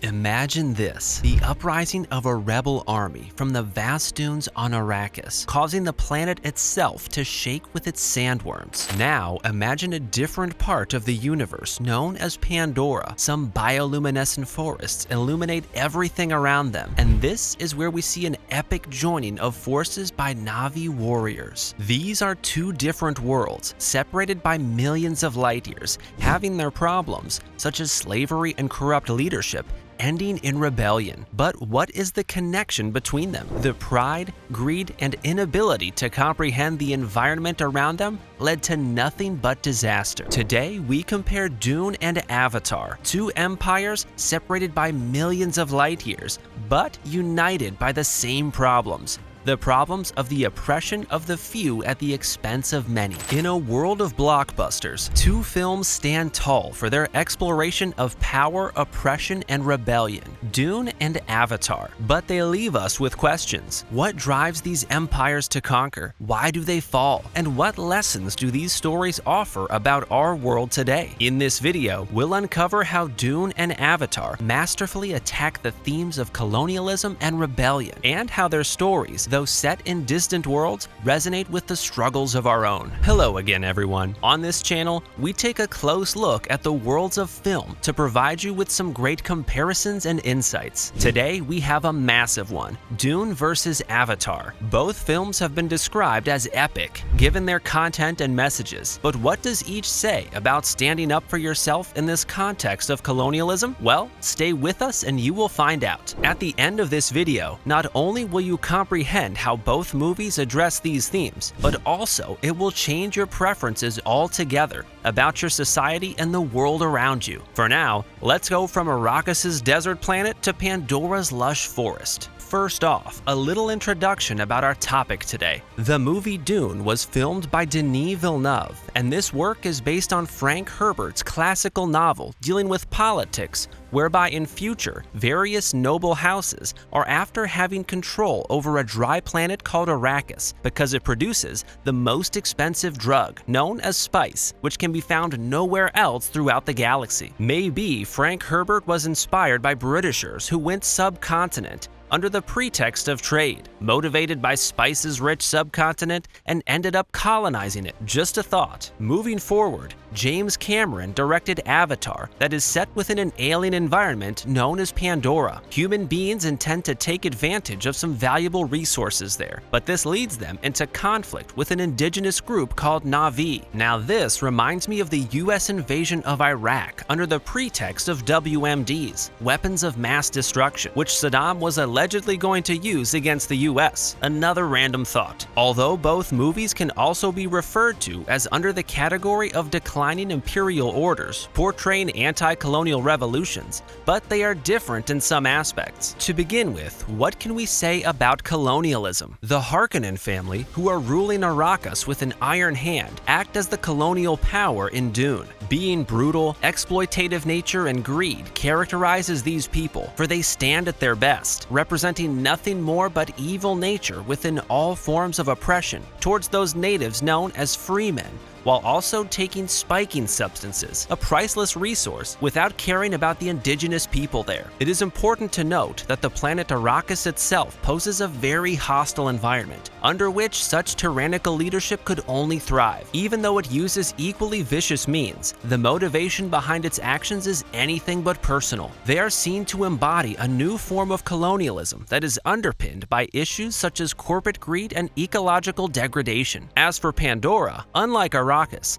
Imagine this, the uprising of a rebel army from the vast dunes on Arrakis, causing the planet itself to shake with its sandworms. Now, imagine a different part of the universe known as Pandora. Some bioluminescent forests illuminate everything around them, and this is where we see an epic joining of forces by Na'vi warriors. These are two different worlds, separated by millions of light years, having their problems, such as slavery and corrupt leadership, ending in rebellion. But what is the connection between them? The pride, greed, and inability to comprehend the environment around them led to nothing but disaster. Today, we compare Dune and Avatar, two empires separated by millions of light years, but united by the same problems. The problems of the oppression of the few at the expense of many. In a world of blockbusters, two films stand tall for their exploration of power, oppression, and rebellion, Dune and Avatar. But they leave us with questions. What drives these empires to conquer? Why do they fall? And what lessons do these stories offer about our world today? In this video, we'll uncover how Dune and Avatar masterfully attack the themes of colonialism and rebellion, and how their stories, though set in distant worlds, resonate with the struggles of our own. Hello again, everyone. On this channel, we take a close look at the worlds of film to provide you with some great comparisons and insights. Today, we have a massive one, Dune versus Avatar. Both films have been described as epic, given their content and messages. But what does each say about standing up for yourself in this context of colonialism? Well, stay with us and you will find out. At the end of this video, not only will you comprehend how both movies address these themes, but also it will change your preferences altogether about your society and the world around you. For now, let's go from Arrakis' desert planet to Pandora's lush forest. First off, a little introduction about our topic today. The movie Dune was filmed by Denis Villeneuve, and this work is based on Frank Herbert's classical novel dealing with politics, whereby in future, various noble houses are after having control over a dry planet called Arrakis because it produces the most expensive drug, known as spice, which can be found nowhere else throughout the galaxy. Maybe Frank Herbert was inspired by Britishers who went subcontinent under the pretext of trade, motivated by spice's rich subcontinent, and ended up colonizing it. Just a thought. Moving forward, James Cameron directed Avatar that is set within an alien environment known as Pandora. Human beings intend to take advantage of some valuable resources there, but this leads them into conflict with an indigenous group called Na'vi. Now this reminds me of the US invasion of Iraq under the pretext of WMDs, weapons of mass destruction, which Saddam was allegedly going to use against the US. Another random thought. Although both movies can also be referred to as under the category of declining imperial orders, portraying anti-colonial revolutions, but they are different in some aspects. To begin with, what can we say about colonialism? The Harkonnen family, who are ruling Arrakis with an iron hand, act as the colonial power in Dune. Being brutal, exploitative nature, and greed characterizes these people, for they stand at their best, representing nothing more but evil nature within all forms of oppression towards those natives known as freemen, while also taking spiking substances, a priceless resource, without caring about the indigenous people there. It is important to note that the planet Arrakis itself poses a very hostile environment, under which such tyrannical leadership could only thrive. Even though it uses equally vicious means, the motivation behind its actions is anything but personal. They are seen to embody a new form of colonialism that is underpinned by issues such as corporate greed and ecological degradation. As for Pandora, unlike Arrakis,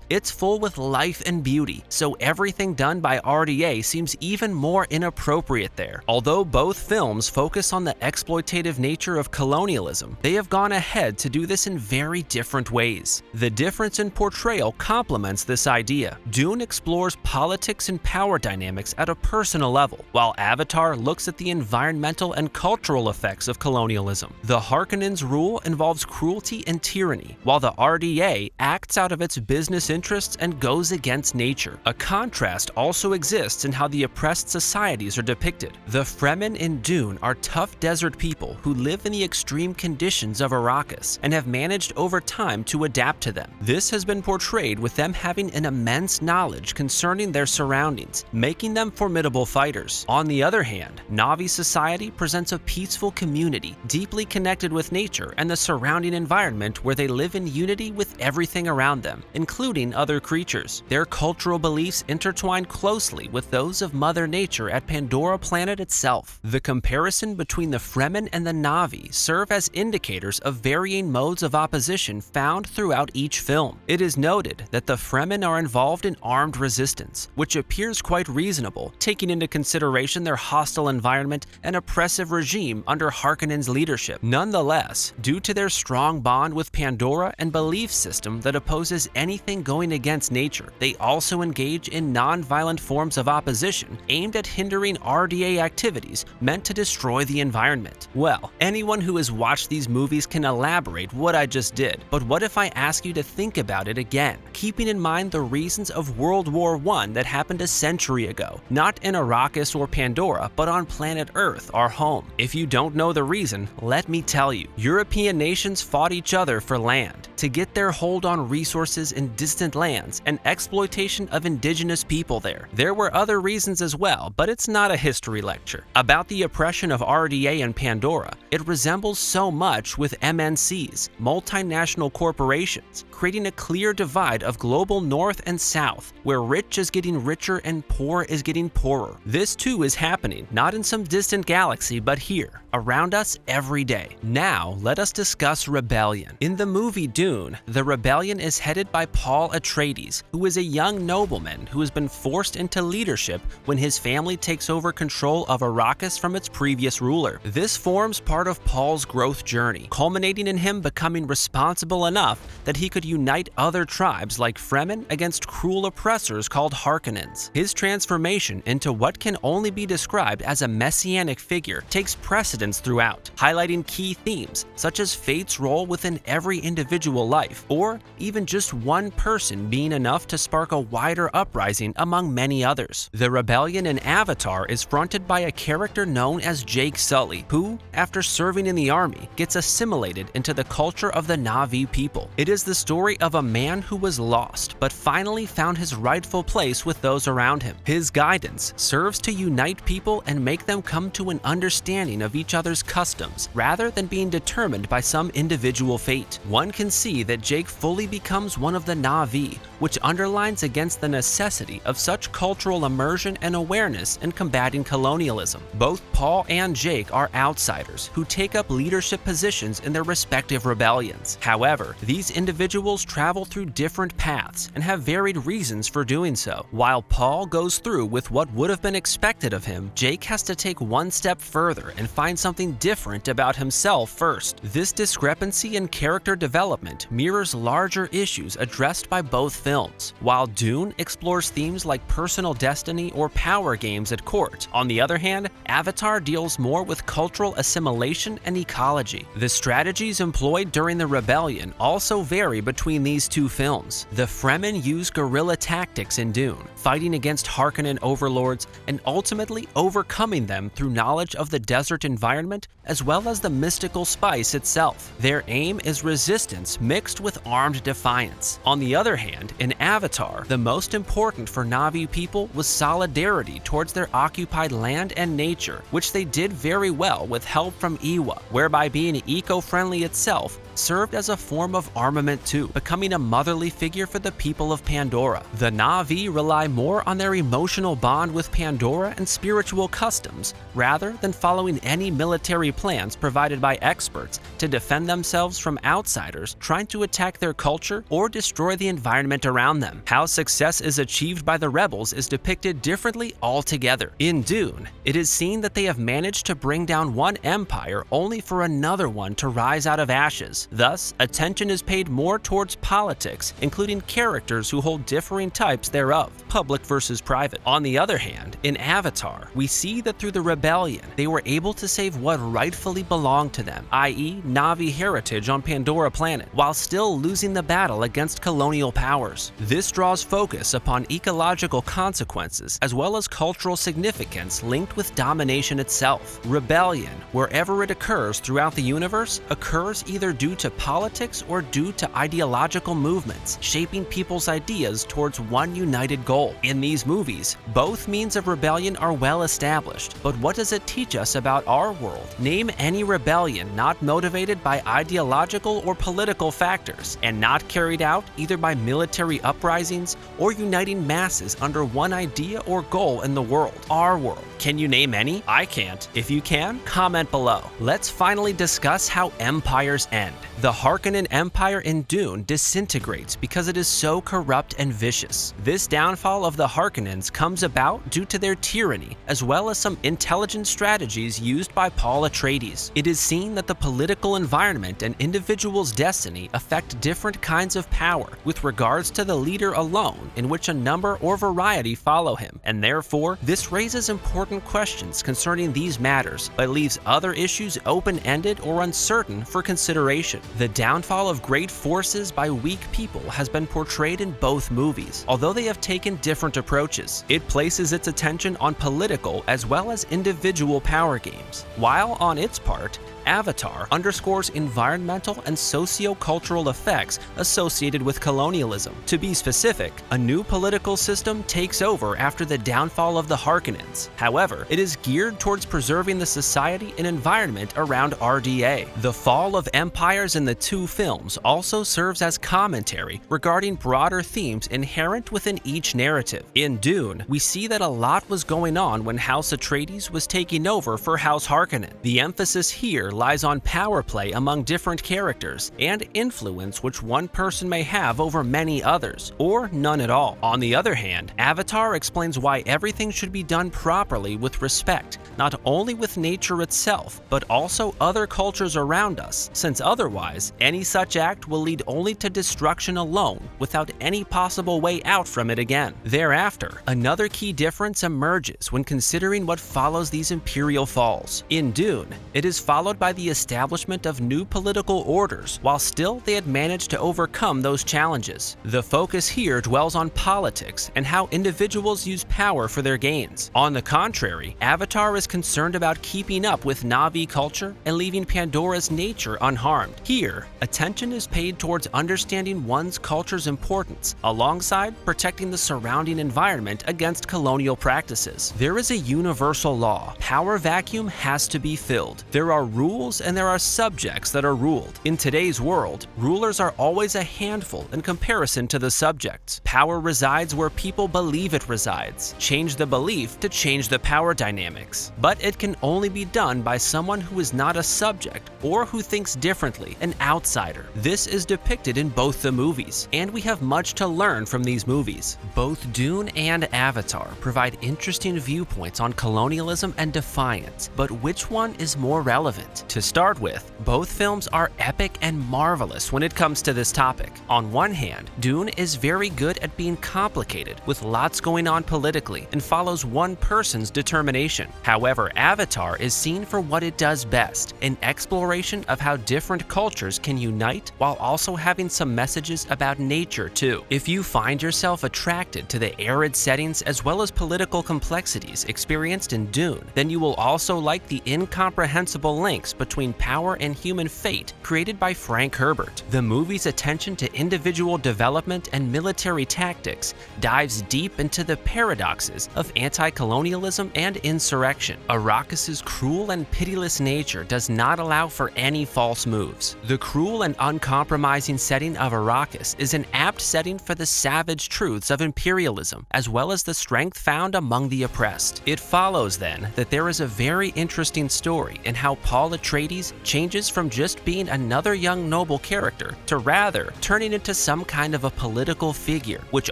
it's full with life and beauty, so everything done by RDA seems even more inappropriate there. Although both films focus on the exploitative nature of colonialism, they have gone ahead to do this in very different ways. The difference in portrayal complements this idea. Dune explores politics and power dynamics at a personal level, while Avatar looks at the environmental and cultural effects of colonialism. The Harkonnens' rule involves cruelty and tyranny, while the RDA acts out of its business interests and goes against nature. A contrast also exists in how the oppressed societies are depicted. The Fremen in Dune are tough desert people who live in the extreme conditions of Arrakis and have managed over time to adapt to them. This has been portrayed with them having an immense knowledge concerning their surroundings, making them formidable fighters. On the other hand, Na'vi society presents a peaceful community, deeply connected with nature and the surrounding environment, where they live in unity with everything around them, including other creatures. Their cultural beliefs intertwine closely with those of Mother Nature at Pandora planet itself. The comparison between the Fremen and the Na'vi serve as indicators of varying modes of opposition found throughout each film. It is noted that the Fremen are involved in armed resistance, which appears quite reasonable, taking into consideration their hostile environment and oppressive regime under Harkonnen's leadership. Nonetheless, due to their strong bond with Pandora and belief system that opposes anything going against nature, they also engage in non-violent forms of opposition aimed at hindering RDA activities meant to destroy the environment. Well, anyone who has watched these movies can elaborate what I just did, but what if I ask you to think about it again, keeping in mind the reasons of World War I that happened a century ago, not in Arrakis or Pandora, but on planet Earth, our home. If you don't know the reason, let me tell you. European nations fought each other for land, to get their hold on resources in distant lands and exploitation of indigenous people there. There were other reasons as well, but it's not a history lecture. About the oppression of RDA and Pandora, it resembles so much with MNCs, multinational corporations, creating a clear divide of global north and south, where rich is getting richer and poor is getting poorer. This too is happening, not in some distant galaxy, but here, around us every day. Now, let us discuss rebellion. In the movie Dune, the rebellion is headed by Paul Atreides, who is a young nobleman who has been forced into leadership when his family takes over control of Arrakis from its previous ruler. This forms part of Paul's growth journey, culminating in him becoming responsible enough that he could unite other tribes like Fremen against cruel oppressors called Harkonnens. His transformation into what can only be described as a messianic figure takes precedence throughout, highlighting key themes such as fate's role within every individual life, or even just one person being enough to spark a wider uprising among many others. The rebellion in Avatar is fronted by a character known as Jake Sully, who, after serving in the army, gets assimilated into the culture of the Na'vi people. It is the story of a man who was lost, but finally found his rightful place with those around him. His guidance serves to unite people and make them come to an understanding of each other's customs, rather than being determined by some individual fate. One can see that Jake fully becomes one of the Na'vi, which underlines against the necessity of such cultural immersion and awareness in combating colonialism. Both Paul and Jake are outsiders who take up leadership positions in their respective rebellions. However, these individuals travel through different paths and have varied reasons for doing so. While Paul goes through with what would have been expected of him, Jake has to take one step further and find something different about himself first. This discrepancy in character development mirrors larger issues addressed by both films. While Dune explores themes like personal destiny or power games at court, on the other hand, Avatar deals more with cultural assimilation and ecology. The strategies employed during the rebellion also vary between these two films. The Fremen use guerrilla tactics in Dune, fighting against Harkonnen overlords and ultimately overcoming them through knowledge of the desert environment as well as the mystical spice itself. Their aim is resistance mixed with armed defiance. On the other hand, in Avatar, the most important for Na'vi people was solidarity towards their occupied land and nature, which they did very well with help from Iwa, whereby being eco-friendly itself served as a form of armament too, becoming a motherly figure for the people of Pandora. The Na'vi rely more on their emotional bond with Pandora and spiritual customs, rather than following any military plans provided by experts to defend themselves from outsiders trying to attack their culture or destroy the environment around them. How success is achieved by the rebels is depicted differently altogether. In Dune, it is seen that they have managed to bring down one empire only for another one to rise out of ashes. Thus, attention is paid more towards politics, including characters who hold differing types thereof, public versus private. On the other hand, in Avatar, we see that through the rebellion, they were able to save what rightfully belonged to them, i.e. Na'vi heritage on Pandora planet, while still losing the battle against colonial powers. This draws focus upon ecological consequences as well as cultural significance linked with domination itself. Rebellion, wherever it occurs throughout the universe, occurs either due to politics or due to ideological movements, shaping people's ideas towards one united goal. In these movies, both means of rebellion are well established, but what does it teach us about our world? Name any rebellion not motivated by ideological or political factors, and not carried out either by military uprisings or uniting masses under one idea or goal in the world, our world. Can you name any? I can't. If you can, comment below. Let's finally discuss how empires end. The Harkonnen Empire in Dune disintegrates because it is so corrupt and vicious. This downfall of the Harkonnens comes about due to their tyranny, as well as some intelligent strategies used by Paul Atreides. It is seen that the political environment and individual's destiny affect different kinds of power with regards to the leader alone, in which a number or variety follow him, and therefore this raises important questions concerning these matters, but leaves other issues open-ended or uncertain for consideration. The downfall of great forces by weak people has been portrayed in both movies, although they have taken different approaches. It places its attention on political as well as individual power games, while on its part, Avatar underscores environmental and socio-cultural effects associated with colonialism. To be specific, a new political system takes over after the downfall of the Harkonnens. However, it is geared towards preserving the society and environment around RDA. The fall of empires in the two films also serves as commentary regarding broader themes inherent within each narrative. In Dune, we see that a lot was going on when House Atreides was taking over for House Harkonnen. The emphasis here lies on power play among different characters and influence which one person may have over many others, or none at all. On the other hand, Avatar explains why everything should be done properly with respect, not only with nature itself, but also other cultures around us, since otherwise, any such act will lead only to destruction alone without any possible way out from it again. Thereafter, another key difference emerges when considering what follows these imperial falls. In Dune, it is followed by the establishment of new political orders, while still they had managed to overcome those challenges. The focus here dwells on politics and how individuals use power for their gains. On the contrary, Avatar is concerned about keeping up with Na'vi culture and leaving Pandora's nature unharmed. Here, attention is paid towards understanding one's culture's importance, alongside protecting the surrounding environment against colonial practices. There is a universal law: power vacuum has to be filled. There are rules and there are subjects that are ruled. In today's world, rulers are always a handful in comparison to the subjects. Power resides where people believe it resides. Change the belief to change the power dynamics. But it can only be done by someone who is not a subject or who thinks differently, an outsider. This is depicted in both the movies, and we have much to learn from these movies. Both Dune and Avatar provide interesting viewpoints on colonialism and defiance, but which one is more relevant? To start with, both films are epic and marvelous when it comes to this topic. On one hand, Dune is very good at being complicated, with lots going on politically, and follows one person's determination. However, Avatar is seen for what it does best, an exploration of how different cultures can unite while also having some messages about nature too. If you find yourself attracted to the arid settings as well as political complexities experienced in Dune, then you will also like the incomprehensible links between power and human fate created by Frank Herbert. The movie's attention to individual development and military tactics dives deep into the paradoxes of anti-colonialism and insurrection. Arrakis's cruel and pitiless nature does not allow for any false moves. The cruel and uncompromising setting of Arrakis is an apt setting for the savage truths of imperialism, as well as the strength found among the oppressed. It follows then that there is a very interesting story in how Paul Atreides changes from just being another young noble character to rather turning into some kind of a political figure, which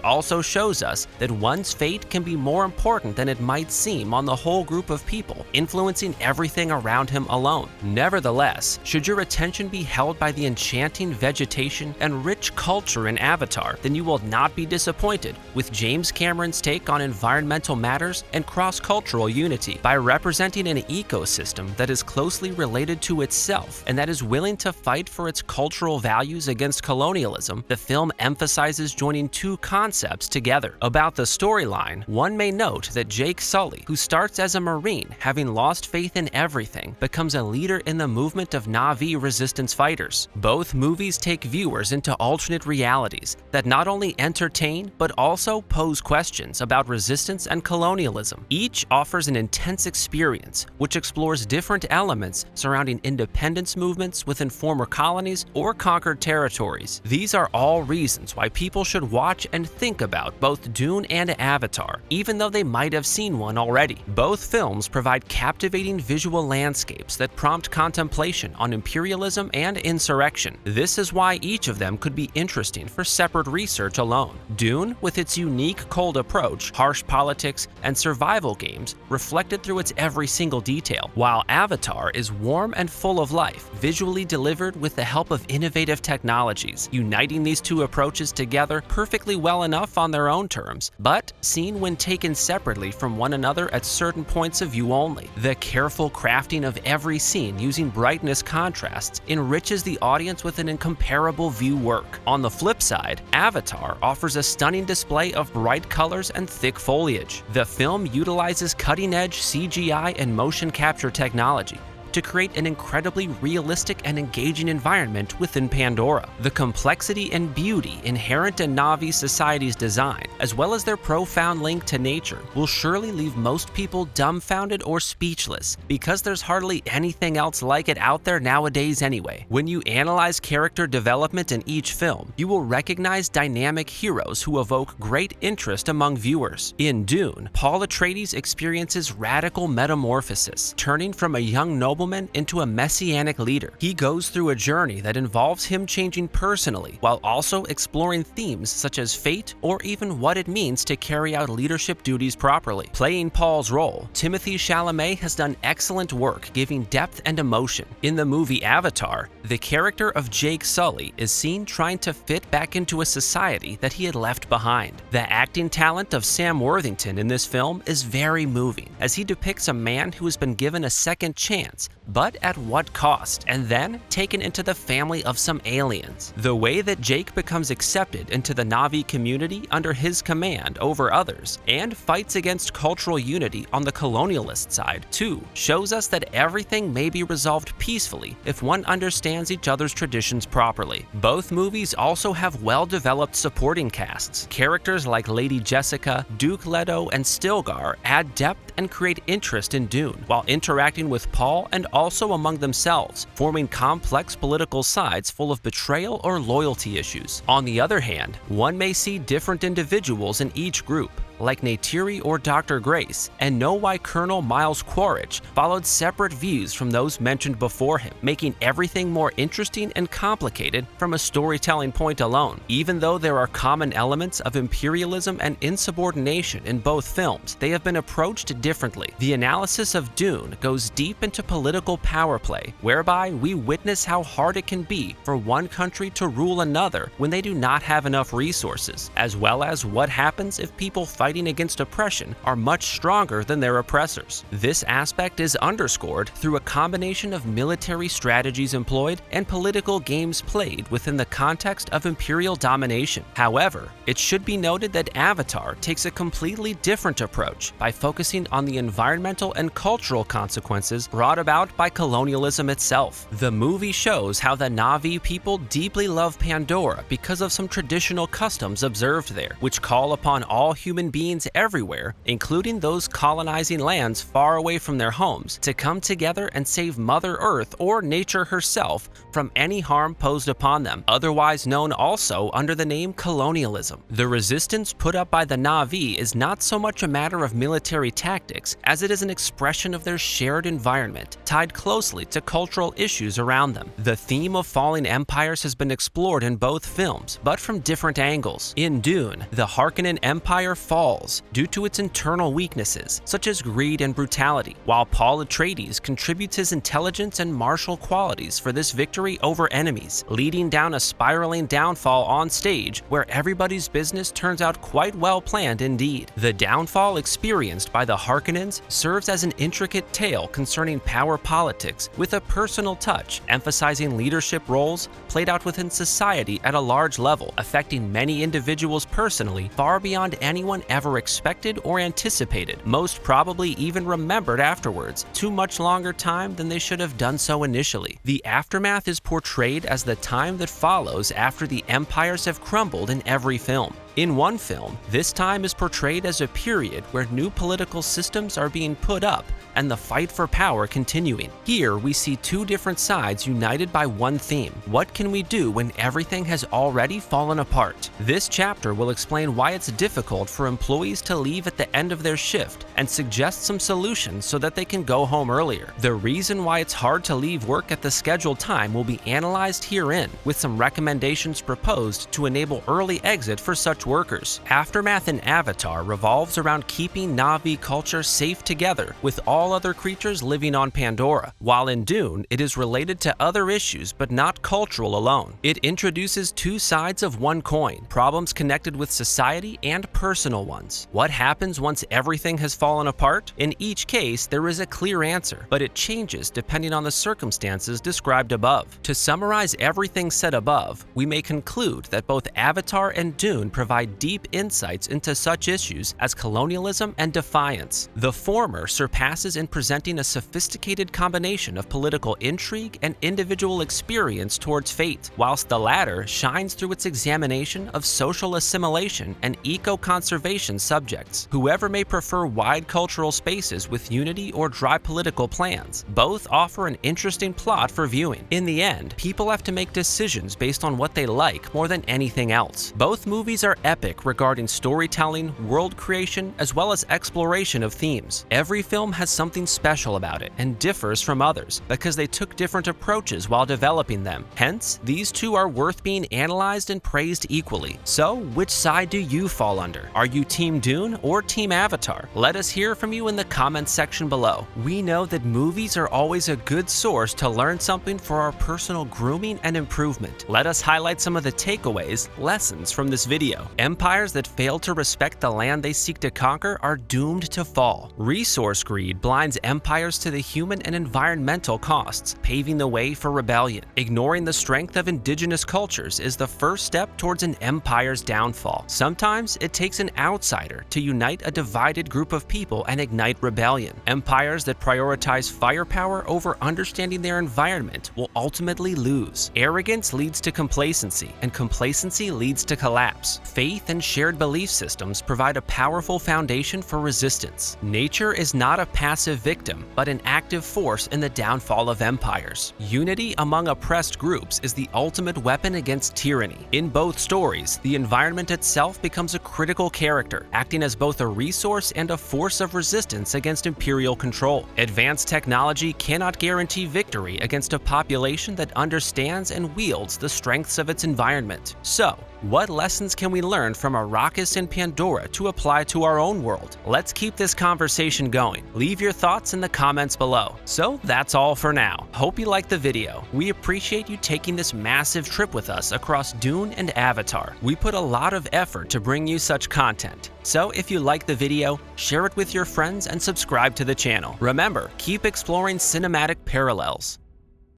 also shows us that one's fate can be more important than it might seem on the whole group of people, influencing everything around him alone. Nevertheless, should your attention be held by the enchanting vegetation and rich culture in Avatar, then you will not be disappointed with James Cameron's take on environmental matters and cross-cultural unity. By representing an ecosystem that is closely related to itself and that is willing to fight for its cultural values against colonialism, the film emphasizes joining two concepts together. About the storyline, one may note that Jake Sully, who starts as a Marine having lost faith in everything, becomes a leader in the movement of Na'vi resistance fighters. Both movies take viewers into alternate realities that not only entertain but also pose questions about resistance and colonialism. Each offers an intense experience which explores different elements surrounding independence movements within former colonies or conquered territories. These are all reasons why people should watch and think about both Dune and Avatar, even though they might have seen one already. Both films provide captivating visual landscapes that prompt contemplation on imperialism and insurrection. This is why each of them could be interesting for separate research alone. Dune, with its unique cold approach, harsh politics, and survival games reflected through its every single detail, while Avatar is warm and full of life, visually delivered with the help of innovative technologies, uniting these two approaches together perfectly well enough on their own terms, but seen when taken separately from one another at certain points of view only. The careful crafting of every scene using brightness contrasts enriches the audience with an incomparable view work. On the flip side, Avatar offers a stunning display of bright colors and thick foliage. The film utilizes cutting-edge CGI and motion capture technology to create an incredibly realistic and engaging environment within Pandora. The complexity and beauty inherent in Na'vi society's design, as well as their profound link to nature, will surely leave most people dumbfounded or speechless, because there's hardly anything else like it out there nowadays anyway. When you analyze character development in each film, you will recognize dynamic heroes who evoke great interest among viewers. In Dune, Paul Atreides experiences radical metamorphosis, turning from a young nobleman into a messianic leader. He goes through a journey that involves him changing personally, while also exploring themes such as fate or even what it means to carry out leadership duties properly. Playing Paul's role, Timothée Chalamet has done excellent work giving depth and emotion. In the movie Avatar, the character of Jake Sully is seen trying to fit back into a society that he had left behind. The acting talent of Sam Worthington in this film is very moving, as he depicts a man who has been given a second chance, but at what cost, and then taken into the family of some aliens. The way that Jake becomes accepted into the Na'vi community under his command over others, and fights against cultural unity on the colonialist side too, shows us that everything may be resolved peacefully if one understands each other's traditions properly. Both movies also have well-developed supporting casts. Characters like Lady Jessica, Duke Leto, and Stilgar add depth and create interest in Dune, while interacting with Paul and also among themselves, forming complex political sides full of betrayal or loyalty issues. On the other hand, one may see different individuals in each group, like Neytiri or Dr. Grace, and know why Colonel Miles Quaritch followed separate views from those mentioned before him, making everything more interesting and complicated from a storytelling point alone. Even though there are common elements of imperialism and insubordination in both films, they have been approached differently. The analysis of Dune goes deep into political power play, whereby we witness how hard it can be for one country to rule another when they do not have enough resources, as well as what happens if people fighting against oppression are much stronger than their oppressors. This aspect is underscored through a combination of military strategies employed and political games played within the context of imperial domination. However, it should be noted that Avatar takes a completely different approach by focusing on the environmental and cultural consequences brought about by colonialism itself. The movie shows how the Na'vi people deeply love Pandora because of some traditional customs observed there, which call upon all human beings beings everywhere, including those colonizing lands far away from their homes, to come together and save Mother Earth or nature herself from any harm posed upon them, otherwise known also under the name colonialism. The resistance put up by the Na'vi is not so much a matter of military tactics as it is an expression of their shared environment, tied closely to cultural issues around them. The theme of falling empires has been explored in both films, but from different angles. In Dune, the Harkonnen Empire falls due to its internal weaknesses, such as greed and brutality, while Paul Atreides contributes his intelligence and martial qualities for this victory over enemies, leading down a spiraling downfall on stage where everybody's business turns out quite well planned indeed. The downfall experienced by the Harkonnens serves as an intricate tale concerning power politics with a personal touch, emphasizing leadership roles played out within society at a large level, affecting many individuals personally far beyond anyone ever expected or anticipated, most probably even remembered afterwards, too much longer time than they should have done so initially. The aftermath is portrayed as the time that follows after the empires have crumbled in every film. In one film, this time is portrayed as a period where new political systems are being put up and the fight for power continuing. Here, we see two different sides united by one theme. What can we do when everything has already fallen apart? This chapter will explain why it's difficult for employees to leave at the end of their shift and suggest some solutions so that they can go home earlier. The reason why it's hard to leave work at the scheduled time will be analyzed herein, with some recommendations proposed to enable early exit for such workers. Aftermath in Avatar revolves around keeping Na'vi culture safe together with all other creatures living on Pandora, while in Dune, it is related to other issues but not cultural alone. It introduces two sides of one coin, problems connected with society and personal ones. What happens once everything has fallen apart? In each case, there is a clear answer, but it changes depending on the circumstances described above. To summarize everything said above, we may conclude that both Avatar and Dune provide deep insights into such issues as colonialism and defiance. The former surpasses in presenting a sophisticated combination of political intrigue and individual experience towards fate, whilst the latter shines through its examination of social assimilation and eco-conservation subjects. Whoever may prefer wide cultural spaces with unity or dry political plans, both offer an interesting plot for viewing. In the end, people have to make decisions based on what they like more than anything else. Both movies are epic regarding storytelling, world creation, as well as exploration of themes. Every film has something special about it and differs from others because they took different approaches while developing them. Hence, these two are worth being analyzed and praised equally. So, which side do you fall under? Are you Team Dune or Team Avatar? Let us hear from you in the comments section below. We know that movies are always a good source to learn something for our personal grooming and improvement. Let us highlight some of the takeaways, lessons from this video. Empires that fail to respect the land they seek to conquer are doomed to fall. Resource greed blinds empires to the human and environmental costs, paving the way for rebellion. Ignoring the strength of indigenous cultures is the first step towards an empire's downfall. Sometimes it takes an outsider to unite a divided group of people and ignite rebellion. Empires that prioritize firepower over understanding their environment will ultimately lose. Arrogance leads to complacency, and complacency leads to collapse. Faith and shared belief systems provide a powerful foundation for resistance. Nature is not a passive victim, but an active force in the downfall of empires. Unity among oppressed groups is the ultimate weapon against tyranny. In both stories, the environment itself becomes a critical character, acting as both a resource and a force of resistance against imperial control. Advanced technology cannot guarantee victory against a population that understands and wields the strengths of its environment. So, what lessons can we learn from Arrakis and Pandora to apply to our own world? Let's keep this conversation going. Leave your thoughts in the comments below. So that's all for now. Hope you liked the video. We appreciate you taking this massive trip with us across Dune and Avatar. We put a lot of effort to bring you such content. So if you like the video, share it with your friends and subscribe to the channel. Remember, keep exploring cinematic parallels.